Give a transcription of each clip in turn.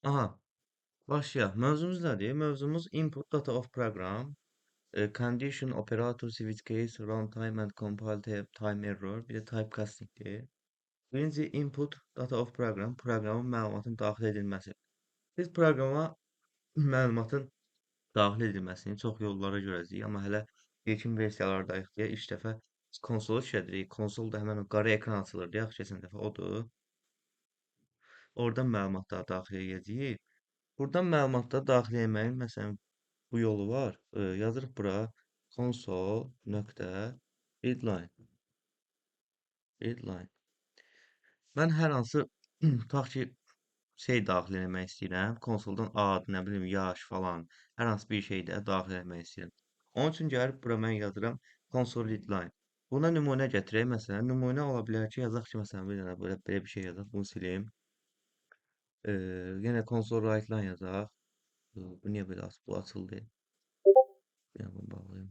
Aha, başlayaq. Mövzumuz nədir? Mövzumuz input data of program, condition, operator, switch case, runtime and compile time error, bir də typecastingdir. Birinci input data of program, proqramın məlumatın daxil edilməsi. Biz proqrama məlumatın daxil edilməsini çox yollara görəcəyik, amma hələ ilkin versiyalardayıq deyə ilk dəfə konsolu işlədirik. Konsolda həmən o qara ekran açılır deyə keçən dəfə odur. Oradan məlumatları daxil edəcəyik. Buradan məlumatları daxil etməyin məsələn bu yolu var. Yazırıq bura console.readline. Readline. Mən hər hansı tutaq ki şey daxil etmək istəyirəm. Konsoldan ad, nə bilim, yaş falan, hər hansı bir şey də daxil etmək istəyirəm. Onun üçün gəlib bura mən yazıram console readline. Buna nümunə gətirək. Məsələn, nümunə ola bilər ki, yazaq ki, məsələn, bir dənə belə bir şey yazaq. Bunu sileyim. Yenə console write line yazaq. Bu niyə belə bu açıldı? Bir dənə bunu bağlayım.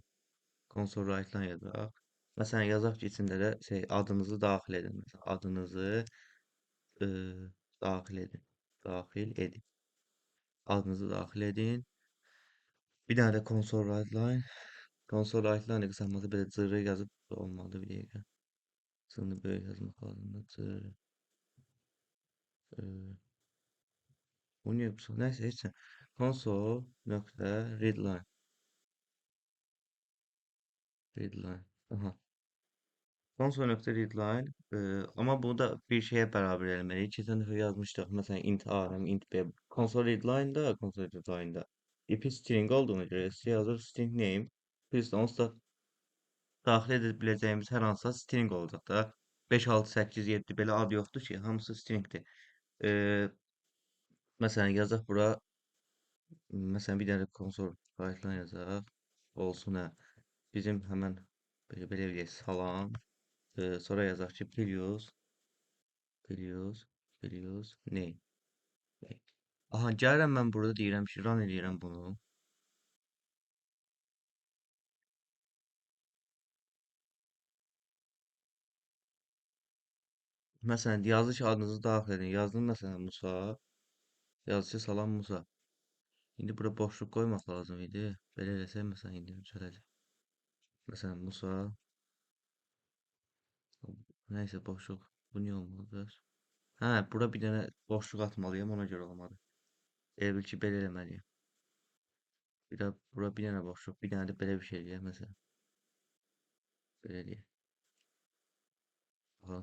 Console write-dan yazaq. Məsələn, yazaq ki, içində də şey adınızı daxil edin. Məsələn, adınızı e, daxil edin. Daxil edin. Adınızı daxil edin. Bir dənə də console write-line. Console write-line qısalması belə cırı yazıb olmalı bir dəqiqə. Sını böyük yazmaq lazımdır. Cırı. E, bu niyə bu? Nəysə, heç nə. Console.readline. Readline. Aha. Console.readline ama bunu da bir şeye beraber eləməliyik. Keçən dəfə yazmışdıq. Məsələn, int A, int B. Console readline'da ipi string olduğuna görə sizə yazır string name. Biz də onsuz da daxil edə biləcəyimiz hər hansısa string olacaq da. 5, 6, 8, 7 belə ad yoxdur ki, hamısı stringdir. E, məsələn, yazaq bura. Məsələn, bir dənə console readline yazaq. Olsun hə. Bizim həmən belə eləyək. Salam. Sonra yazaq ki, Pilios ne? Aha, gəlirəm mən burada deyirəm ki, run eləyirəm bunu. Məsələn, yazdı ki, adınızı daxil edin. Yazdım məsələn Musa. Yazıcı salam Musa. İndi bura boşluq qoymaq lazım idi. Belə eləsək məsələn indi düzələcək. Məsələn Musa. Nəysə boşluq. Bu niyə olmadı? Hə, bura bir dənə boşluq atmalıyam, ona görə olmadı. Elə bil ki, belə eləməliyəm. Bir də bura bir dənə boşluq, bir dənə də belə bir şey eləyək məsələn. Belə eləyək. Aha,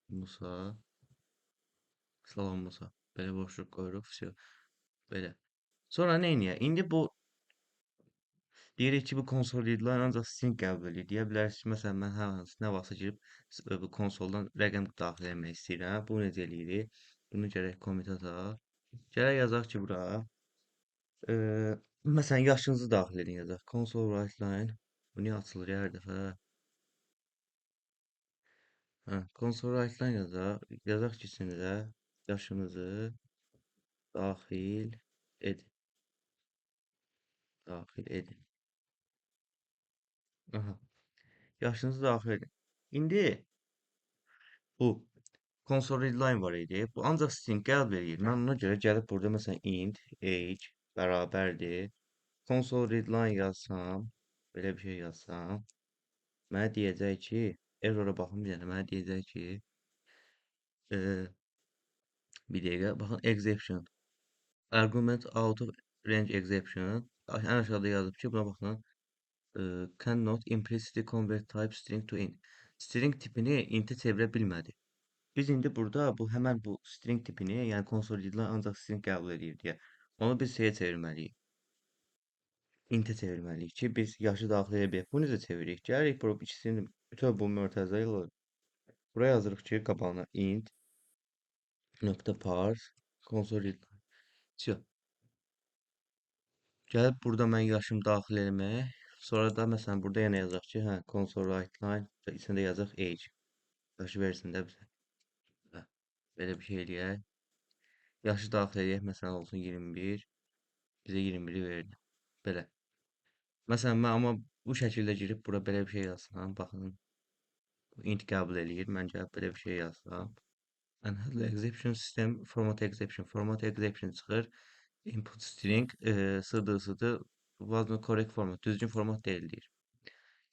Musa. Salam Musa. Belə boşluq qoyuruq. Vsyo. Belə. Sonra neyniyək? İndi bu deyirik ki, bu konsol readline ancaq string qəbul edir. Deyə bilərsiniz ki, məsələn, mən hər hansı nə vaxtsa girib bu konsoldan rəqəm daxil etmək istəyirəm. Bu necə eləyirik? Bunu gərək komment ataq. Gərək yazaq ki, bura e, məsələn, yaşınızı daxil edin yazaq. Console write line. Bu niyə açılır ya hər dəfə? Hə, console write line yazaq. Yazaq ki, içində yaşınızı daxil edin. Daxil edin. Aha. Yaşınızı daxil edin. İndi bu console readline var idi. Bu ancaq string qəbul edir. Mən ona görə gəlib burada məsələn int age bərabərdir. Console readline yazsam, belə bir şey yazsam, mənə deyəcək ki, errora baxım bir dənə, mənə deyəcək ki, bir dəqiqə, baxın exception, argument out of range exception. Ən aşağıda yazıb ki, buna baxın, cannot implicitly convert type string to int. String tipini intə çevirə bilmədi. Biz indi burada bu həmən bu string tipini, yəni konsol edilen ancaq string qəbul edir deyə. Onu biz şeyə çevirməliyik. Intə çevirməliyik ki, biz yaşı daxil edə bilək. Bu necə çeviririk? Gəlirik bura ikisini bütöv bu mötərizə ilə buraya yazırıq ki, qabağına int nöqtə parse konsol edilen. Gəlib burada mən yaşım daxil etmək. Sonra da məsələn burada yenə yazaq ki, hə, console write line və içində yazaq age. Yaşı versin də bizə. Hə, belə bir şey eləyək. Yaşı daxil edək, məsələn olsun 21. Bizə 21-i verdi. Belə. Məsələn mən amma bu şəkildə girib bura belə bir şey yazsam, baxın int qəbul eləyir. Mən gəlib belə bir şey yazsam. Unhandle exception system format exception. Format exception çıxır. Input string sırdır. Wasn't correct format. Düzgün format deyil deyir.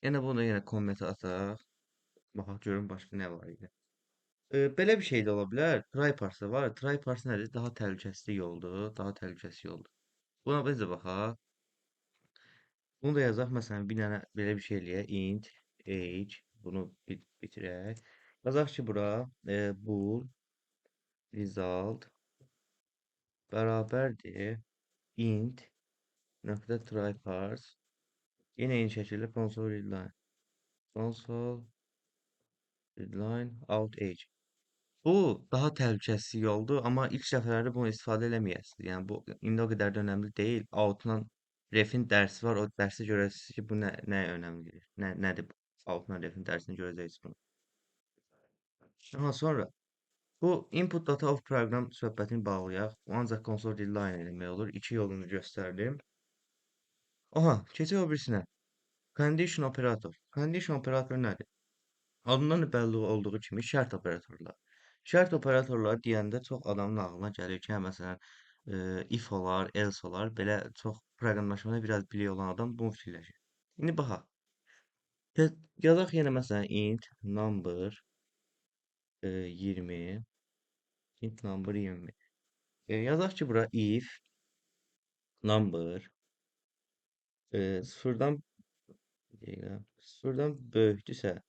Yəni bunu yenə comment ataq. Baxaq görüm başqa nə var idi. Belə bir şey də ola bilər. Try parse var. Try parse nədir? Daha təhlükəsiz yoldur. Daha təhlükəsiz yoldur. Buna bizə baxaq. Bunu da yazaq. Məsələn, bir dənə belə bir şey eləyək. Int age. Bunu bitirək. Yazaq ki, bura bool result bərabərdir int nöqtə try parse. Yenə eyni şəkildə console readline. Console readline out age. Bu daha təhlükəsiz yoldur, amma ilk dəfələrdə bunu istifadə eləməyəsiniz. Yəni bu indi o qədər də önəmli deyil. Outla refin dərsi var, o dərsi görəcəksiniz ki, bu nə önəmlidir. Nədir bu? Outla refin dərsini görəcəksiniz bunu. Daha sonra bu input data of program söhbətini bağlayaq. Ancaq console readline eləmək olur. İki yolunu göstərdim. Aha, keçək o birisinə. Condition operator. Condition operator nədir? Adından da bəlli olduğu kimi şərt operatorlar. Şərt operatorları deyəndə çox adamın ağlına gəlir ki, hə, məsələn, if olar, else olar. Belə çox proqramlaşmada biraz bilik olan adam bunu fikirləşir. İndi baxaq. Yazaq yenə məsələn int number 20 int number 20. Yazaq ki, bura if number sıfırdan sıfırdan böyükdürsə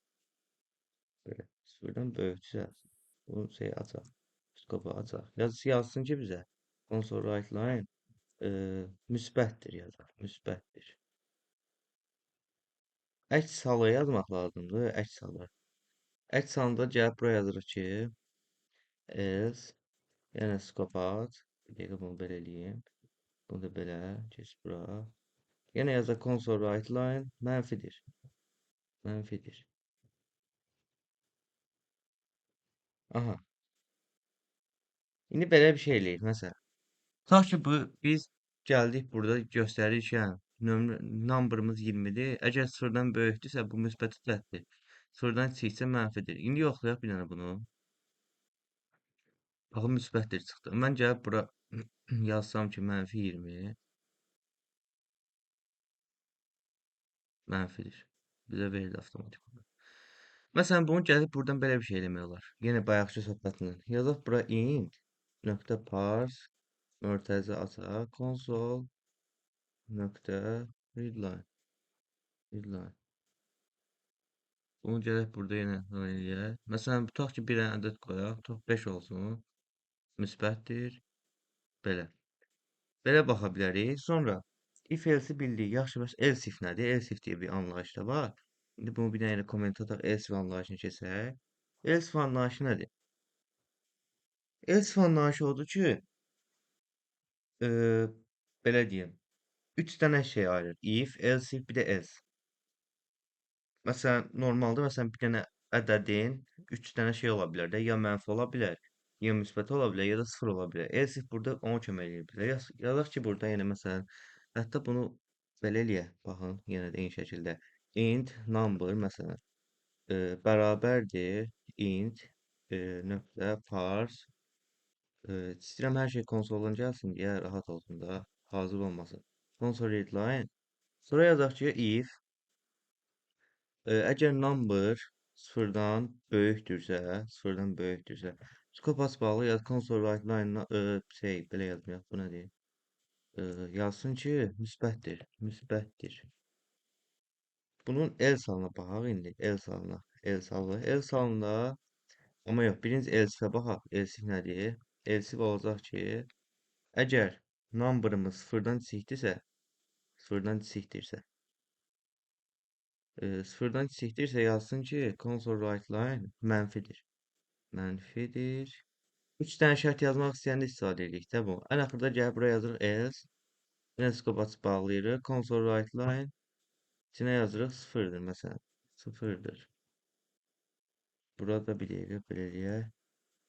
belə sıfırdan böyükdürsə bu şey açaq. Skopu açaq. Yazsın ki bizə console write line müsbətdir yazaq. Müsbətdir. Əks halı yazmaq lazımdır. Əks halı. Əks halında gəlib buraya yazırıq ki else yenə skop aç. Bir dəqiqə bunu belə eləyim. Bunu da belə keç bura. Yenə yazaq console write line mənfidir. Mənfidir. Aha. İndi belə bir şey eləyək. Məsələn. Tutaq ki, biz gəldik burada göstəririk ki, numberımız 20-dir. Əgər sıfırdan böyükdürsə, bu müsbət ədəddir. Sıfırdan kiçiksə mənfidir. İndi yoxlayaq bir dənə bunu. Baxın, müsbətdir çıxdı. Mən gəlib bura yazsam ki, mənfi 20 mənfidir. Bizə verdi avtomatik olaraq. Məsələn, bunu gəlib buradan belə bir şey eləmək olar. Yenə bayaqçı söhbətindən. Yazaq bura int nöqtə parse mötərizə açaq console nöqtə readline. Readline. Bunu gələk burada yenə eləyək. Məsələn, tutaq ki, bir dənə ədəd qoyaq. Tutaq 5 olsun. Müsbətdir. Belə. Belə baxa bilərik. Sonra if else bildik. Yaxşı, bəs else if nədir? Else if deyə bir anlayış da var. İndi bunu bir dənə komment ataq. Else if anlayışını keçək. Else if anlayışı nədir? Else if anlayışı odur ki, belə deyim. 3 dənə şey ayırır. If, else if, bir də else. Məsələn, normalda məsələn bir dənə ədədin 3 dənə şey ola bilər də. Ya mənfi ola bilər, ya müsbət ola bilər, ya da sıfır ola bilər. Else if burada ona kömək edə bilər. Yazaq ki, burada yenə məsələn, hətta bunu belə eləyək. Baxın, yenə də eyni şəkildə int number məsələn bərabərdir int nöqtə parse istəyirəm hər şey konsoldan gəlsin deyə rahat olsun da, hazır olmasın. Console readline. Sonra yazaq ki, if əgər number sıfırdan böyükdürsə, skopas bağlı yaz console write line şey belə yazmayaq. Bu nədir? Yazsın ki, müsbətdir. Müsbətdir. Bunun else halına baxaq indi. Else halına. Else halı. Else halında amma yox, birinci else-ə baxaq. Else nədir? Else olacaq ki, əgər numberımız sıfırdan kiçikdirsə yazsın ki, console write line mənfidir. Mənfidir. 3 dənə şərt yazmaq istəyəndə istifadə edirik də bu. Ən axırda gəlib buraya yazırıq else. Yenə skop açıb bağlayırıq. Console write line. İçinə yazırıq sıfırdır məsələn. Sıfırdır. Burada bir dəqiqə belə eləyək.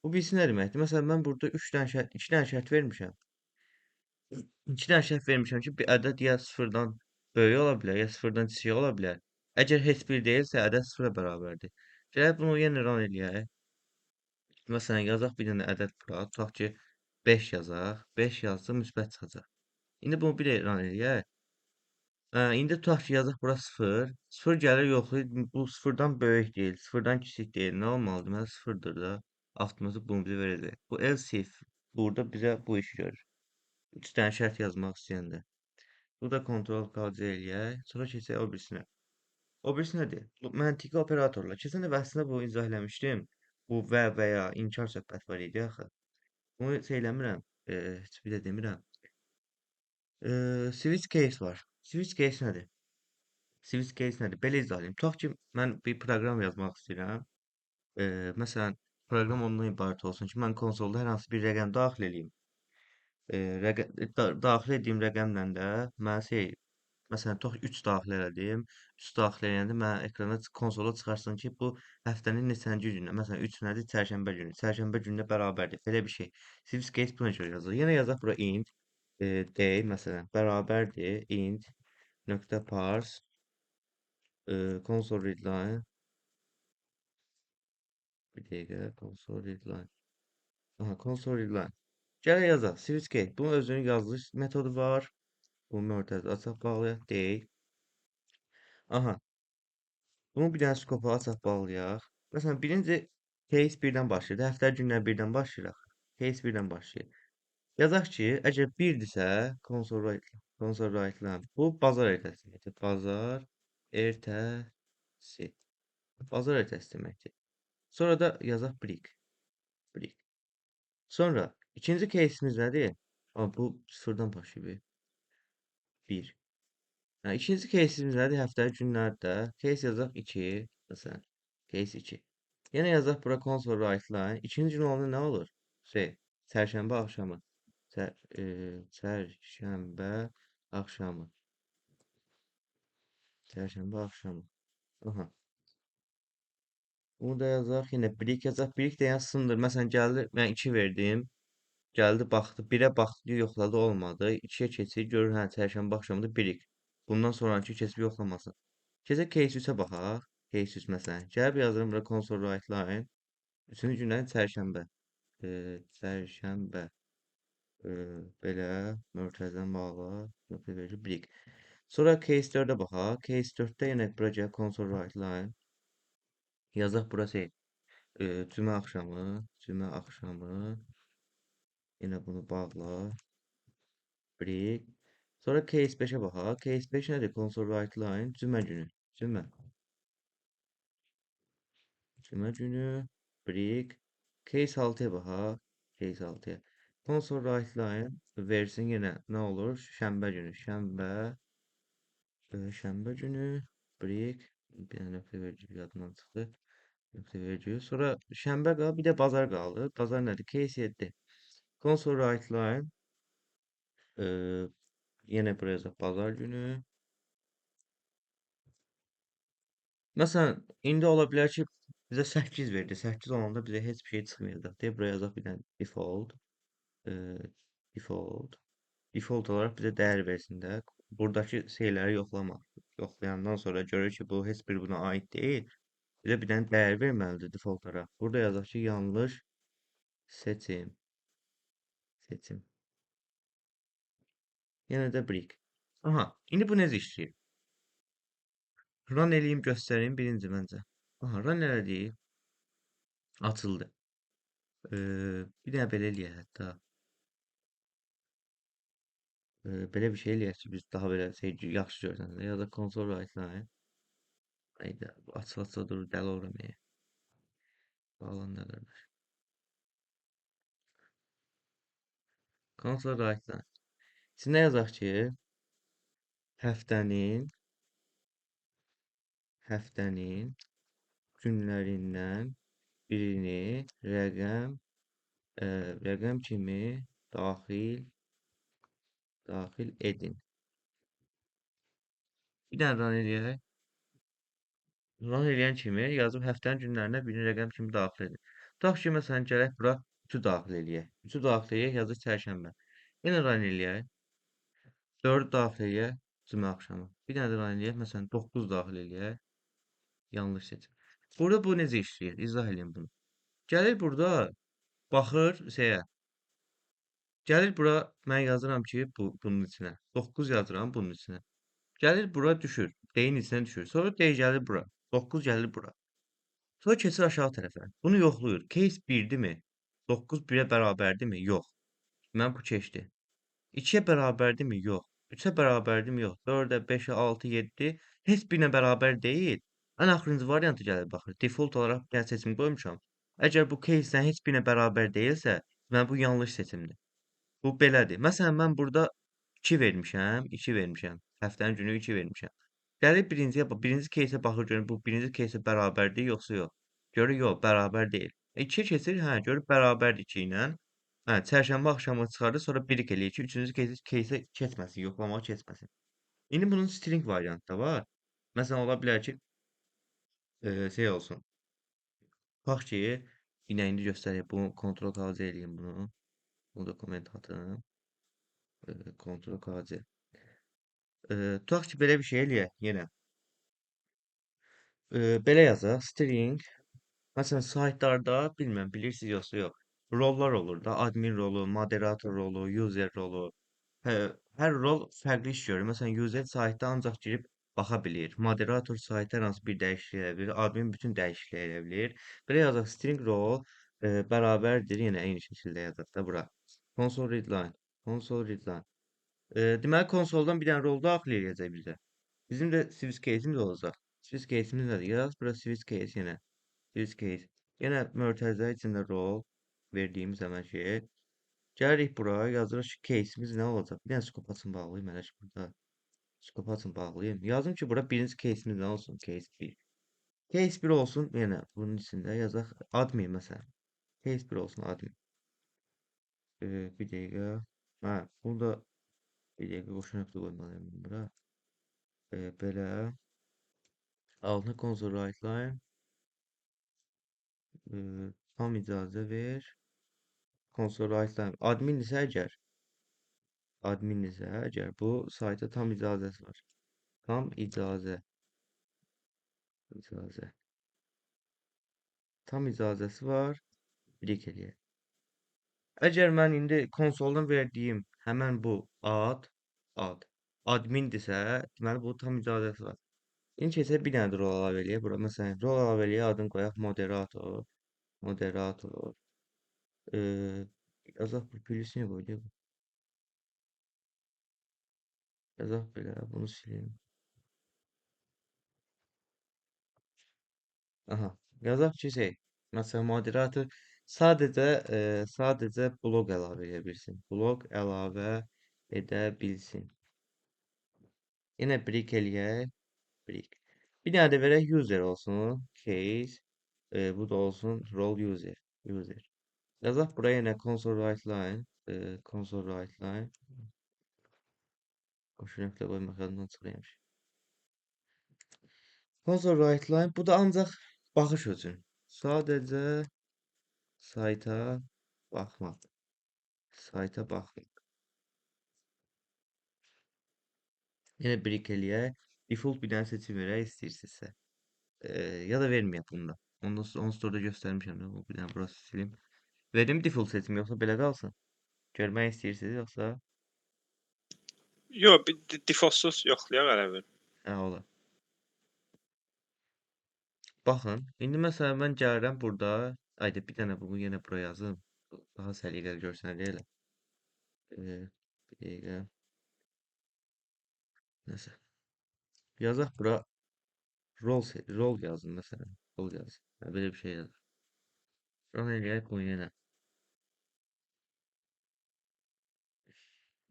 Bu birisi nə deməkdir? Məsələn, mən burada 2 dənə şərt vermişəm. 2 dənə şərt vermişəm ki, bir ədəd ya sıfırdan böyük ola bilər, ya sıfırdan kiçik ola bilər. Əgər heç bir deyilsə, ədəd sıfıra bərabərdir. Gələk bunu yenə run eləyək. Məsələn, yazaq bir dənə ədəd bura. Tutaq ki, 5 yazaq. 5 yazsa müsbət çıxacaq. İndi bunu bir elan eləyək. İndi tutaq ki, yazaq bura 0. 0 gəlir yoxlayır. Bu 0-dan böyük deyil, 0-dan kiçik deyil. Nə olmalıdır? Deməli 0-dır da. Avtomatik bunu bizə verəcək. Bu else if burada bizə bu işi görür. 3 dənə şərt yazmaq istəyəndə. Bu da kontrol qalc eləyək. Sonra keçək o birisinə. O birisi nədir? Bu məntiqi operatorlar. Keçən dəfə əslində bunu izah eləmişdim. Bu və ya inkar söhbət var idi axı. Bunu heç eləmirəm. Heç bir də demirəm. Switch case var. Switch case nədir? Switch case nədir? Belə izah edeyim. Tutaq ki, mən bir proqram yazmaq istəyirəm. Məsələn, proqram ondan ibarət olsun ki, mən konsolda hər hansı bir rəqəm daxil edeyim. Daxil etdiyim rəqəmlə də mən məsələn, tutaq 3 daxil elədim. 3 daxil eləyəndə mənə ekrana konsola çıxarsın ki, bu həftənin neçənci günü. Məsələn, 3 nədir? Çərşənbə günü. Çərşənbə gününə bərabərdir. Belə bir şey. Switch case buna görə yazılır. Yenə yazaq bura int day məsələn bərabərdir int nöqtə parse console readline bir dəqiqə console readline. Aha, console readline. Gələ yazaq. Switch case. Bunun özünün yazılış metodu var. Bu mötərizə açaq bağlayaq deyil. Aha. Bunu bir dənə skopa açaq bağlayaq. Məsələn, birinci case 1-dən başlayır. Həftə günlər 1-dən başlayırıq. Case 1-dən başlayır. Yazaq ki, əgər 1-dirsə, console right-dən bu bazar ertəsi deməkdir. Bazar ertəsi. Bazar ertəsi deməkdir. Sonra da yazaq break. Break. Sonra ikinci case'imiz nədir? Bu sıfırdan başlayır. 1. Yəni, ikinci case'imiz nədir? Həftəlik günlərdə. Case yazaq 2. Məsələn, case 2. Yenə yazaq bura console write-line. İkinci gün olanda nə olur? Çərşənbə axşamı. Çərşənbə axşamı. Çərşənbə axşamı. Aha. Bunu da yazaq. Yenə break yazaq. Break deyən sındır. Məsələn, gəldi, mən 2 verdim. Gəldi, baxdı. 1-ə baxdı, yoxladı, olmadı. 2-yə keçir, görür, hə, çərşənbə axşamıdır, break. Bundan sonrakı keçib yoxlamasın. Keçək case 3-ə baxaq. Case 3 məsələn. Gəlib yazıram bura console write line. Üçüncü gündən çərşənbə. Çərşənbə. Belə mötərizəni bağla. Nöqtə verici break. Sonra case 4-ə baxaq. Case 4-də yenə bura gəl console write line. Yazaq bura cümə axşamı. Cümə axşamı. Yenə bunu bağla. Break. Sonra case 5'e baxaq. Case 5 nədir? Console write line. Cümə günü. Cümə. Cümə günü. Break. Case 6'ya baxaq. Case 6'ya. Console write line versin yenə nə olur? Şənbə günü. Şənbə günü. Break. Bir dənə nöqtə verici yadımdan çıxdı. Nöqtə verici. Sonra şənbə qaldı. Bir də bazar qaldı. Bazar nədir? Case 7. Console write line. Yenə buraya yazaq bazar günü. Məsələn, indi ola bilər ki, bizə 8 verdi. 8 olanda bizə heç bir şey çıxmayacaq deyə buraya yazaq bir dənə default. E, default. Default olaraq bizə dəyər versin də. Buradakı şeyləri yoxlama. Yoxlayandan sonra görür ki, bu heç bir buna aid deyil. Bizə bir dənə dəyər verməlidir default olaraq. Burada yazaq ki, yanlış seçim. Seçim. Yenə də break. Aha, indi bu necə işləyir? Run eləyim, göstəreyim birinci məncə. Aha, run elədik. Açıldı. Bir dənə belə eləyək hətta. Belə bir şey eləyək ki, biz daha belə şey yaxşı görsəniz. Ya da console write line. Hayda, açıla dur, dəli oluram. Bağlan da qardaş. Console write line. İçində yazaq ki, həftənin günlərindən birini rəqəm kimi daxil edin. Bir dənə run eləyək. Run eləyən kimi yazıb həftənin günlərinə birini rəqəm kimi daxil edin. Tutaq ki, məsələn, gələk bura 3-ü daxil eləyək. 3-ü daxil eləyək, yazıq çərşənbə. Yenə run eləyək. 4-ü daxil eləyək, cümə axşamı. Bir dənə də run eləyək, məsələn, 9 daxil eləyək. Yanlış seçim. Burada bu necə işləyir? İzah edeyim bunu. Gəlir burada Baxır şeyə. Gəlir bura mən yazıram ki, bunun içinə. 9 yazıram bunun içinə. Gəlir bura düşür. D'in içinə düşür. Sonra D gəlir bura. 9 gəlir bura. Sonra keçir aşağı tərəfə. Bunu yoxlayır. Case 1-dirmi? 9 1-ə bərabərdirmi? Yox. Mən bu keçdi. 2'ye bərabərdirmi? Yox. 3'ə bərabərdirmi? Yox. 4'ə, 5'ə, 6, 7 heç birinə bərabər deyil. Ən axırıncı variantı gəlib baxır. Default olaraq bir dənə seçim qoymuşam. Əgər bu case-dən heç birinə bərabər deyilsə, deməli bu yanlış seçimdir. Bu belədir. Məsələn, mən burada 2 vermişəm, 2 vermişəm. Həftənin günü 2 vermişəm. Gəlib birinciyə bax, birinci case-ə baxır görüm bu birinci case-ə bərabərdir yoxsa yox. Görür yox, bərabər deyil. 2 keçir, hə, görür bərabərdir 2 ilə. Hə, çərşənbə axşamı çıxarır, sonra birik eləyir ki, üçüncü case-ə keçməsin, yoxlamağa keçməsin. İndi bunun string variantı da var. Məsələn, ola bilər ki, şey olsun. Bax ki, yenə indi göstəreyim. Bunu kontrol KC eləyim bunu. Bu dokument atım. Kontrol KC. Tutaq ki, belə bir şey eləyək yenə. Belə yazaq. String. Məsələn, saytlarda bilmirəm, bilirsiniz yoxsa yox. Rollar olur da. Admin rolu, moderator rolu, user rolu. Hə, hər rol fərqli iş görür. Məsələn, user saytda ancaq girib baxa bilir. Moderator saytda hər hansı bir dəyişiklik edə bilir. Admin bütün dəyişiklikləri edə bilir. Belə yazaq. String role bərabərdir. Yenə eyni şəkildə yazaq da bura. Console readline. Console readline. Deməli, konsoldan bir dənə rol daxil eləyəcək bizə. Bizim də switch case'imiz olacaq. Switch case'imiz nədir? Yaz, bura switch case yenə. Switch case. Yenə mötərizə içində rol verdiyimiz həmən şey. Gəlirik bura, yazırıq ki, case'imiz nə olacaq? Bir dənə scope açın bağlayayım hələ ki burada. Scope açın bağlayayım. Yazım ki, bura birinci case'imiz nə olsun? Case 1. Case 1 olsun, yenə bunun içində yazaq admin məsələn. Case 1 olsun admin. Bir dəqiqə. Hə, burada bir dəqiqə qoşu nöqtə qoymalıyım bura. Belə. Altına console write line. Tam icazə ver. Console write line. Admin isə əgər bu sayta tam icazəsi var. Tam icazə. İcazə. Tam icazəsi var. Birik eləyək. Əgər mən indi konsoldan verdiyim həmən bu ad admindirsə, deməli bu tam icazəsi var. İndi keçək bir dənə də rol əlavə eləyək. Bura məsələn rol əlavə eləyək, adını qoyaq moderator. Moderator. Yazaq bu pülüsünü qoyduk. Yazaq belə, bunu sileyim. Aha, yazaq ki şey, məsələn moderator sadəcə blok əlavə edə bilsin. Blok əlavə edə bilsin. Yenə break eləyək. Break. Bir dənə də verək user olsun. Case. Bu da olsun role user. User. Yazaq buraya yenə console write line. Console write line. Qoşu nöqtə qoymaq yadımdan çıxırmış. Console write line. Bu da ancaq baxış üçün. Sadəcə sayta baxmaq. Sayta baxmaq. Yenə break eləyək. Default bir dənə seçim verək istəyirsinizsə. Ya da verməyək bunda. Onu store'da göstərmişəm də. Bir dənə burası silim. Verim default seçim yoxsa belə qalsın? Görmək istəyirsiniz yoxsa? Yox, bir defaultsuz yoxlayaq hələ bir. Hə, olar. Baxın, indi məsələn mən gəlirəm burada. Ayda bir dənə bunu yenə bura yazım. Daha səliqəli görsənir elə. Bir dəqiqə. Nəsə. Yazaq bura rol yazın məsələn. Rol yazın. Hə, belə bir şey yazın. Run eləyək bunu yenə.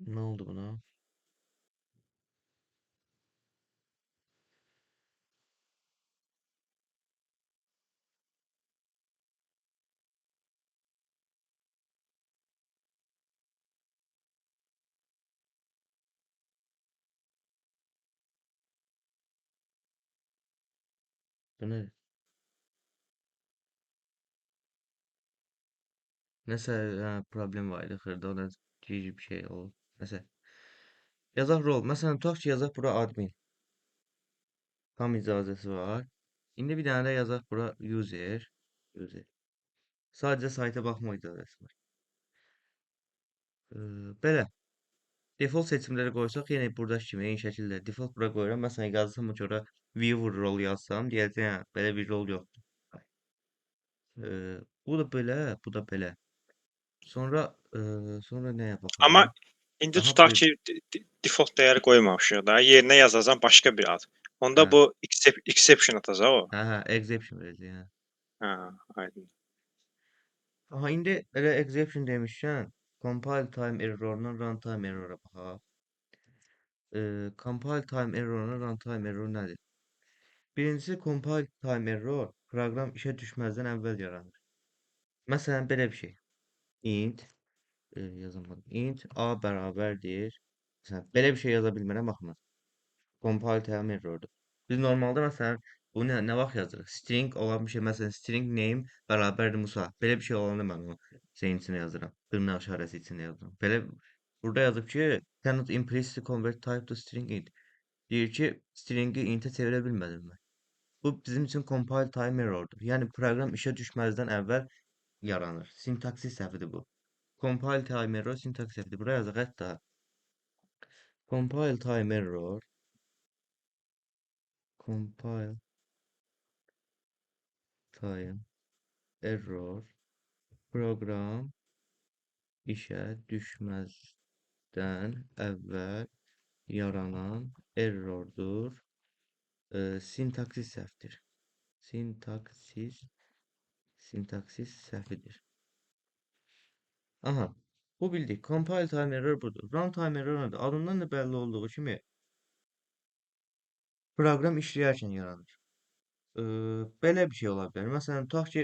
Nə oldu buna? Bu nə? Nəsə hə, problem var idi xırda. O da cici bir şey oldu. Nəsə. Yazaq rol. Məsələn, tutaq ki, yazaq bura admin. Tam icazəsi var. İndi bir dənə də yazaq bura user. User. Sadəcə sayta baxmaq icazəsi var. Belə. Default seçimləri qoysaq, yenə buradakı kimi eyni şəkildə default bura qoyuram. Məsələn, yazsam ki, ora viewer rol yazsam, deyəcək, hə, belə bir rol yoxdur. Bu da belə, bu da belə. Sonra sonra nəyə Amma baxaq? indi Aha, tutaq buyur. ki, default dəyəri qoymamışıq da, yerinə yazacağam başqa bir ad. Onda Hə, bu exception atacaq o. hə, exception verəcək, hə. Hə, aydın. Aha, indi elə exception demişkən, compile time erroruna runtime errora baxaq. Compile time erroruna runtime error nədir? Birincisi compile time error proqram işə düşməzdən əvvəl yaranır. Məsələn, belə bir şey. Int yazamadım. Int a bərabərdir. Məsələn, belə bir şey yaza bilmərəm, baxın. Compile time errordur. Biz normalda məsələn bu nə vaxt yazırıq? String olan bir şey, məsələn, string name bərabərdir Musa. Belə bir şey olanda mən onu şeyin içinə yazıram. Dırnaq işarəsi içində yazıram. Belə burada yazıb ki, cannot implicitly convert type to string int. Deyir ki, stringi intə çevirə bilmədim mən. Bu bizim üçün compile time errordur. Yəni proqram işə düşməzdən əvvəl yaranır. Sintaksis səhvidir bu. Compile time error sintaksis səhvidir. Buraya yazaq hətta compile time error compile time error proqram işə düşməzdən əvvəl yaranan errordur. Sintaksis səhvdir. Sintaksis sintaksis səhvidir. Aha. Bu bildik. Compile time error budur. Runtime error nədir? Adından da bəlli olduğu kimi proqram işləyərkən yaranır. Belə bir şey ola bilər. Məsələn, tutaq ki,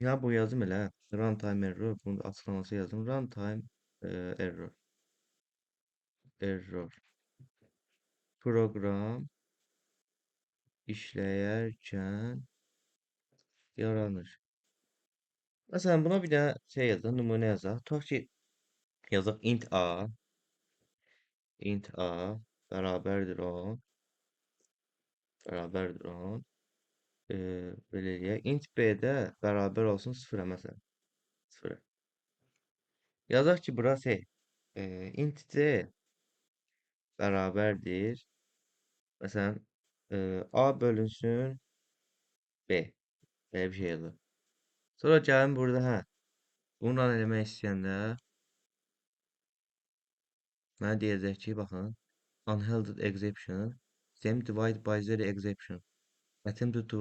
ya bu yazım elə runtime error, bunun açıqlaması yazdım. Runtime error. Error. Proqram işləyərkən yaranır. Məsələn, buna bir dənə şey yazaq, nümunə yazaq. Tutaq ki, yazaq int a bərabərdir 10, bərabərdir 10. Belə eləyək. Int b-də bərabər olsun 0-a məsələn. 0-a. Yazaq ki, bura şey, int c bərabərdir. Məsələn, a bölünsün b. Belə bir şey yazaq. Sonra gəlin burada, hə, bunu run eləmək istəyəndə mənə deyəcək ki, baxın, unheld exception, same divide by zero exception. Attempt to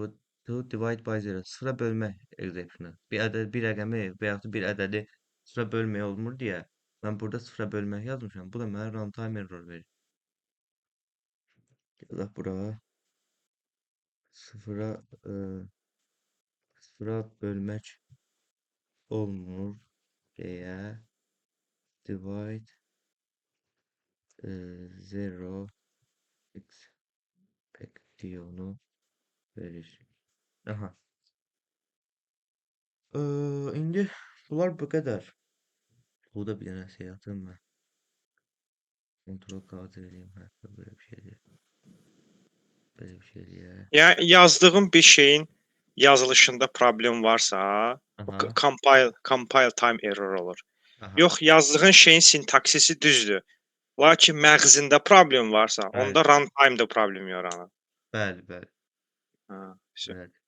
divide by zero. Sıra bölmək exception. Bir ədəd, bir rəqəmi və yaxud da bir ədədi sıra bölmək olmur deyə mən burada sıra bölmək yazmışam. Bu da mənə runtime error verir. Yazaq bura sıfıra sıra bölmək olmur deyə divide zero expectionu verir. Aha. İndi bunlar bu qədər. Bu da bir dənə şey atım mən. Kontrol qadir edeyim. Hətta böyle bir şey deyil. Böyle bir şey deyil. Yəni yazdığım bir şeyin yazılışında problem varsa, bu Aha. compile time error olur. Aha. Yox, yazdığın şeyin sintaksisi düzdür. Lakin məğzində problem varsa, Bəli. onda runtime-da problem yaranır. Bəli, bəli. Hə, şey. Belədir.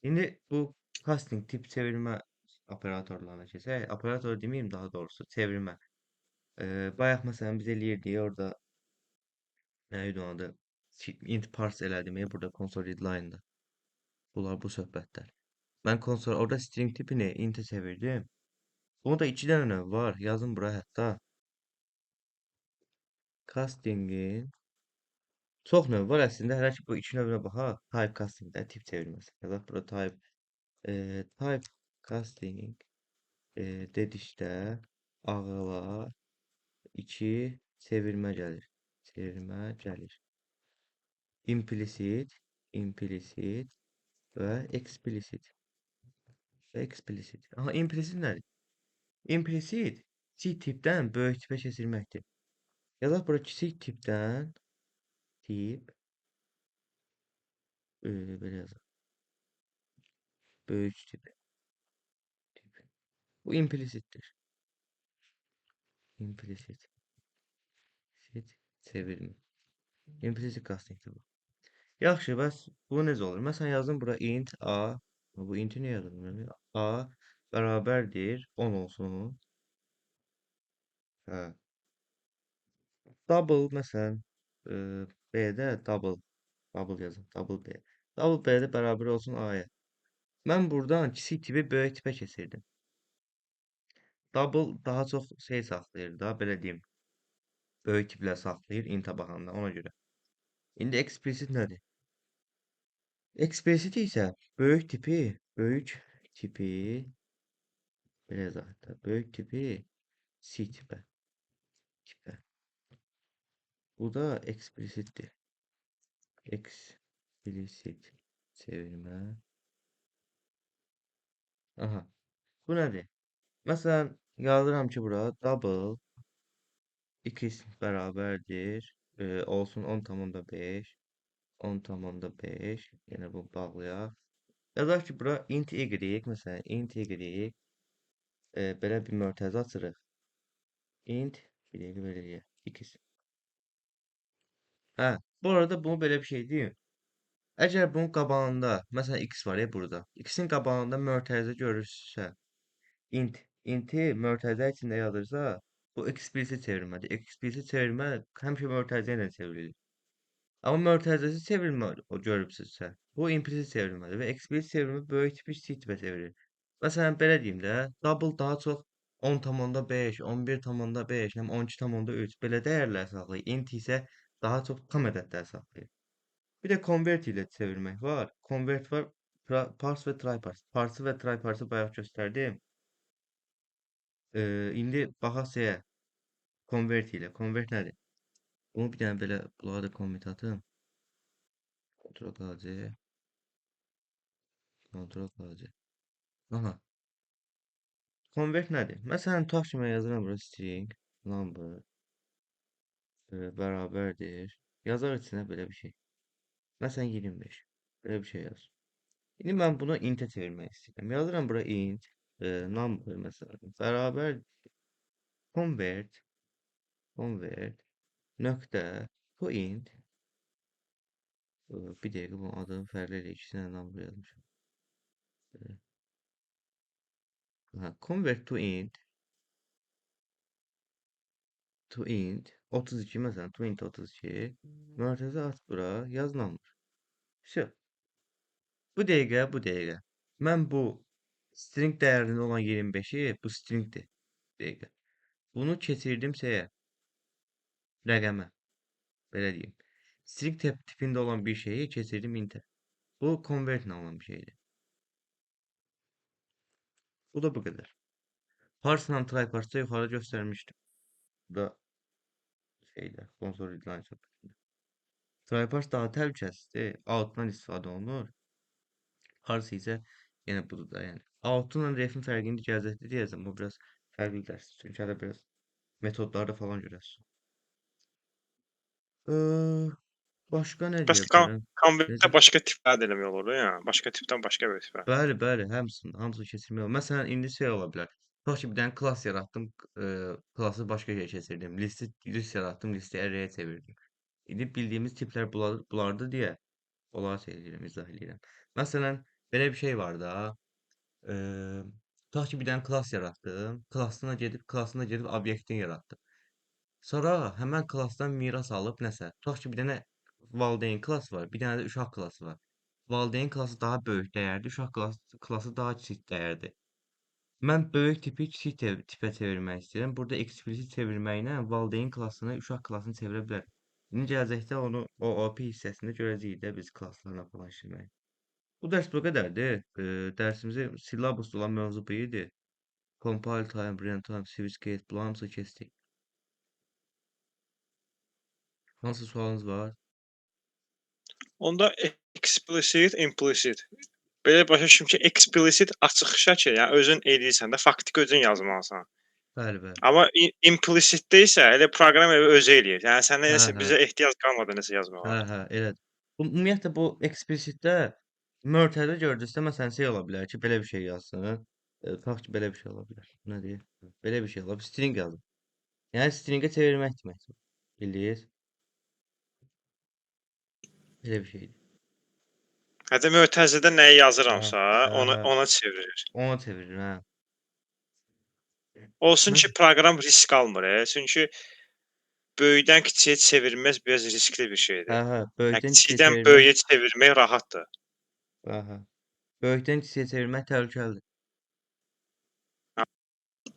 İndi bu casting tip çevirmə operatorlarına keçək. Operator deməyim daha doğrusu, çevirmə. Bayaq məsələn biz eləyirdik orada nə idi onun adı? Int parse elədim burada console readline-da. Bunlar bu söhbətlər. Mən console orada string tipini int-ə çevirdim. Bunda 2 dənə növ var. Yazın bura hətta. Castingin çox növ var əslində. Hələ ki bu 2 növünə baxaq. Type castingdə tip çevirməsi. Yazaq bura type casting dedikdə ağla 2 çevirmə gəlir. Çevirmə gəlir. Implicit, implicit və explicit. Və explicit. Aha, implicit nədir? Implicit kiçik tipdən böyük tipə keçirməkdir. Yazaq bura kiçik tipdən tip belə yazaq. Böyük tip. Bu implisittir. Implicit. Çevirmə. Implicit castingdir bu. Yaxşı, bəs bu necə olur? Məsələn, yazdım bura int a. Bu inti niyə yazılmır? A bərabərdir 10 olsun. Hə. Double məsələn, B-də double yazın. Double B. Double B-də bərabər olsun A-ya. Mən buradan kiçik tipi böyük tipə keçirdim. Double daha çox şey saxlayır da, belə deyim. Böyük tiplər saxlayır int-ə baxanda ona görə. İndi explicit nədir? Explicit isə böyük tipi belə yazaq da, böyük tipi C tipə. Bu da explicitdir. Explicit çevirmə. Aha. Bu nədir? Məsələn, yazıram ki, bura double x bərabərdir. Olsun 10,5. 10,5. Yenə bu bağlayaq. Yazaq ki, bura int y. Məsələn, int y. Belə bir mötərizə açırıq. Int bir dəqiqə belə eləyək. X. Hə, bu arada bunu belə bir şey deyim. Əgər bunun qabağında, məsələn, x var ya burada. X-in qabağında mötərizə görürsünüzsə, inti mötərizə içində yazırsa, bu explicit çevirmədir. Explicit çevirmə həmişə mötərizə ilə çevrilir. Amma mötərizəsi çevirmə o görürsünüzsə, bu implicit çevirmədir və explicit çevirmə böyük tipi kiçik tipə çevirir. Məsələn, belə deyim də, double daha çox 10,5, 11,5, 12,3 belə dəyərlər saxlayır. Int isə daha çox tam ədədlər saxlayır. Bir də convert ilə çevirmək var. Convert var, parse və try-parse. Parse və try-parse bayaq göstərdim. İndi baxaq şeyə, convert ilə. Convert nədir? Bunu bir dənə belə bulağa da comment atım. Ctrl+C, Ctrl+C. Aha. Convert nədir? Məsələn, tutaq ki, mən yazıram bura string number bərabərdir. Yazar içinə belə bir şey. Məsələn, 25. Belə bir şey yaz. İndi mən bunu int-ə çevirmək istəyirəm. Yazıram bura int number məsələn bərabər convert nöqtə to int bir dəqiqə bunun adını fərqli eləyək. İki dənə number yazmışam. Convert to int 32 məsələn, to int 32 mötərizə at bura, yaz number. Şu. Bu dəqiqə. Mən bu string dəyərində olan 25-i, bu stringdir. Dəqiqə. Bunu keçirdim şeyə, rəqəmə. Belə deyim. String tipində olan bir şeyi keçirdim int-ə. Bu convert ilə olan bir şeydir. Bu da bu qədər. Parse ilə try-parse yuxarı göstərmişdim. Bu da şeydə, konsol line söhbətində. Try-parse daha təhlükəsizdir. Outdan istifadə olunur. Parse isə yenə budur da, yəni. Out'un ref'in fərqini icazətli deyəcəm. Bu biraz fərqli dərs. Çünki hələ biraz metodları falan görəsiz. Başqa nə Bəs deyə bilərəm? konvertdə Necə? başqa tiplər də eləmək olur ya. Başqa tipdən başqa bir tipə. Bəli, hamısını keçirmək olur. Məsələn, indi şey ola bilər. Tutaq ki, bir dənə klass yaratdım, klası başqa yerə keçirdim. List yaratdım, listi array'ə çevirdim. İndi bildiyimiz tiplər bunlardır deyə onları şey edirəm, izah edirəm. Məsələn, belə bir şey var da, tutaq ki, bir dənə klass yaratdım. Klassına gedib obyektini yaratdım. Sonra həmən klassdan miras alıb nəsə. Tutaq ki, bir dənə valideyn klassı var, bir dənə də uşaq klassı var. Valideyn klassı daha böyük dəyərdir, uşaq klassı daha kiçik dəyərdir. Mən böyük tipi kiçik tipə çevirmək istəyirəm. Burada explicit çevirməklə valideyn klassını uşaq klassını çevirə bilərəm. İndi gələcəkdə onu OOP hissəsində görəcəyik də biz klasslarla falan işləməyi. Bu dərs bu qədərdir. Dərsimizin syllabusda olan mövzu bu idi. Compile time, runtime, switch case, bunların hamısını keçdik. Hansı sualınız var? Onda explicit, implicit. Belə başa düşdüm ki, explicit açıq şəkil, yəni özün eləyirsən də, faktik özün yazmalısan. Bəli. Amma implicitdə isə elə proqram özü eləyir. Yəni səndən Hə, nəsə hə. bizə ehtiyac qalmadan nəsə yazmağa. Elədir. Ümumiyyətlə bu explicitdə mötərizə gördükdə məsələn şey ola bilər ki, belə bir şey yazsın. Tutaq ki, belə bir şey ola bilər. Nə deyək? Belə bir şey ola bilər. String yazıb. Yəni stringə çevirmək deməkdir. Bildiniz? Belə bir şeydir. Hətta mötərizədə nəyi Hə, yazıramsa, hə, hə. ona çevirir. Ona çevirir, hə. Olsun ki, Məs proqram risk almır, çünki böyükdən kiçiyə çevirmək biraz riskli bir hə, şeydir. hə. Yəni Böyükdən kiçiyə kiçikdən çevirmək, böyüyə çevirmək rahatdır. hə, hə. Böyükdən kiçiyə çevirmək təhlükəlidir.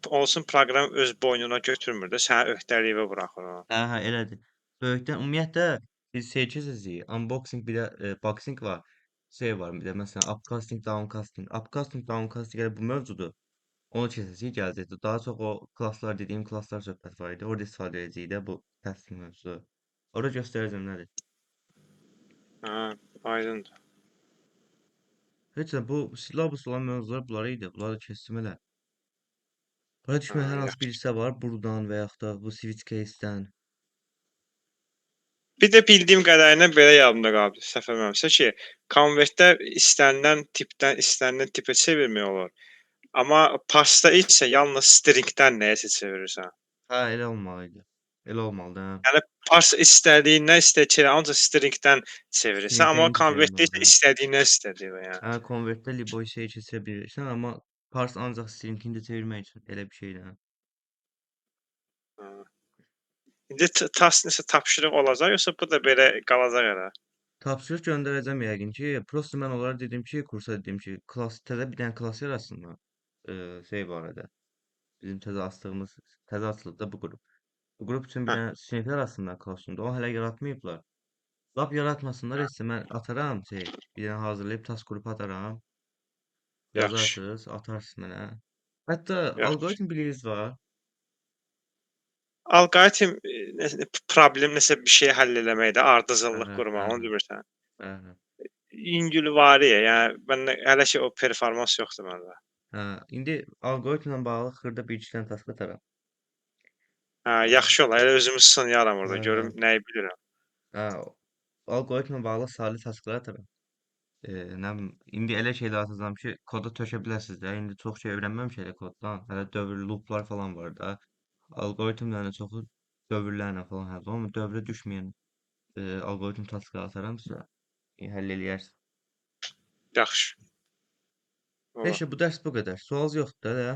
Olsun proqram öz boynuna götürmür də, sənə öhdəliyinə buraxır onu. Hə, hə, elədir. Böyükdən ümumiyyətlə biz seçirsiniz, unboxing bir də boxing var. Şey var bir də məsələn upcasting, downcasting. Upcasting, downcasting elə bu mövzudur. Onu keçəcəyik, gələcəkdə. Daha çox o klasslar dediyim klasslar söhbət var idi. Orada istifadə edəcəyik də bu casting mövzusu. Orada göstərəcəm nədir. Hə, aydındır. Heç nə bu silabus olan mövzular bunlar idi. Bunları keçdim elə. Bura Hə, düşmən hər hansı bir yaxşı. hissə var. Buradan və yaxud da bu switch case-dən. Bir də bildiyim qədərilə belə yadımda qaldı, səhv eləmirəmsə ki, konvertdə istənilən tipdən istənilən tipə çevirmək olur. Amma parsda isə yalnız stringdən nəyəsə çevirirsən. Hə, elə olmalı idi. Elə olmalıdır, hə. Yəni pars istədiyindən istəyir, ancaq stringdən çevirirsən, Stringdən amma indi konvertdə çevirməlidir, isə hə. istədiyindən istədiyi yəni. Hə, konvertdə liboy şey keçirə bilirsən, amma parse ancaq stringini də çevirmək üçün elə bir şeydir, hə. Hə. İndi task nəsə tapşırıq olacaq, yoxsa bu da belə qalacaq elə? Tapşırıq göndərəcəm yəqin ki. Prosta mən onlara dedim ki, kursa dedim ki, klass təzə bir dənə klass yaratsınlar. Şey barədə. Bizim təzə açdığımız, təzə açılıb da bu qrup. Bu qrup üçün bir Hə, dənə sinif yaratsınlar klassında. O hələ yaratmayıblar. Lap yaratmasınlar, hə, heç mən ataram şey, bir dənə hazırlayıb task qrupu ataram. yaxşı, Yazarsınız, atarsınız mənə. Hətta yaxşı. alqoritm biliriniz var. Alqoritm nəsə problem nəsə bir şey həll eləməkdə, Hə, ardıcıllıq hə, hə, qurmaq, onu hə, demirsən? hə, hə. Yüngülvari, yəni məndə hələ ki o performans yoxdur məndə. Hə, indi alqoritmlə bağlı xırda bir iki dənə task ataram. Hə, yaxşı olar. Elə özümü sınayaram orada, Hə, hə, görüm nəyi bilirəm. hə. Alqoritmlə bağlı sayılı tasklar ataram. Nə bilim, indi elə şeylər atacağam ki, koda tökə biləsiniz də. İndi çox şey öyrənməmişəm elə koddan. Hələ dövr looplar falan var da. Alqoritmlərin çoxu dövrlərlə falan həll olunur. Amma dövrə düşməyən alqoritm tasklar ataram sizə. Həll eləyərsiniz. Yaxşı, Heç olar. şey, bu dərs bu qədər. Sualınız yoxdur da,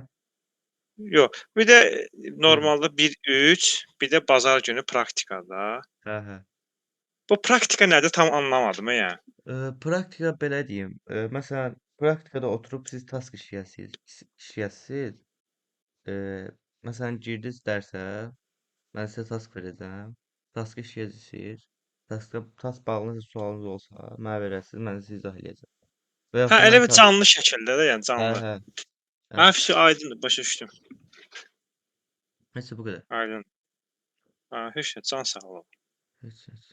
Yox, bir də buyurun. normalda 1-3, bir də bazar günü praktikada. Hə, hə. Bu praktika nədir tam anlamadım yəni. Praktika belə deyim. Məsələn, praktikada oturub siz task işləyəsiniz. Eee, Məsələn, girdiniz dərsə, mən sizə task verəcəm. Task işləyəcəksiniz. Task bağlı nəsə sualınız olsa, mənə verəsiniz, mən sizə izah eləyəcəm. Və Hə, yaxud da elə mən bir canlı şəkildə də, yəni hə, canlı. hə, hə. Hə, vəsə aydındır, başa düşdüm. Heç bu qədər. Aydın. Hə, heç nə, can sağ ol. Heç, heç.